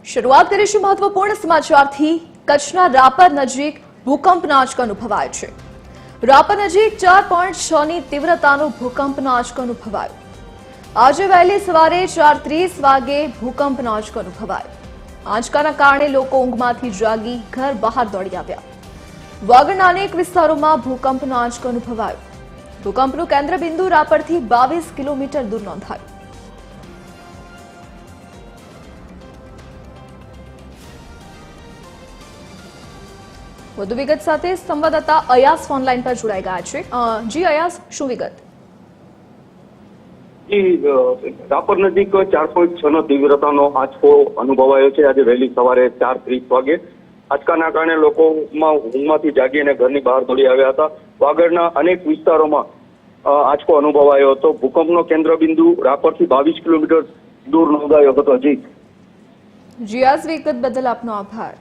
શરૂઆત કરીશું મહત્વપૂર્ણ સમાચારથી। કચ્છના રાપર નજીક ભૂકંપનો આંચકો અનુભવાયો છે। રાપર નજીક 4.6 ની તીવ્રતાનો ભૂકંપનો આંચકો અનુભવાયો। આજે વહેલી સવારે 4:30 વાગે ભૂકંપનો આંચકો અનુભવાયો। આંચકાના કારણે લોકો ઊંઘમાંથી જાગી ઘર બહાર દોડી આવ્યા। વાગડના અનેક વિસ્તારોમાં ભૂકંપનો આંચકો અનુભવાયો। ભૂકંપનું કેન્દ્ર બિંદુ રાપરથી 22 કિલોમીટર દૂર નોંધાયું। વધુ વિગત સાથે સંવાદદાતા અયાસ ઓનલાઈન પર જોડાઈ ગયા છે। જી અયાસ, શું વિગત? રાપર નજીક 4.6 નો તીવ્રતાનો આંચકો અનુભવાયો છે। આજે વહેલી સવારે 4:30 વાગે આંચકાના કારણે લોકોમાં ઊંઘમાંથી જાગી અને ઘરની બહાર દોડી આવ્યા હતા। વાગડના અનેક વિસ્તારોમાં આંચકો અનુભવાયો હતો। ભૂકંપનો કેન્દ્ર બિંદુ રાપરથી 22 કિલોમીટર દૂર નોંધાયો હતો। જી અયાસ, વિગત બદલ આપનો આભાર।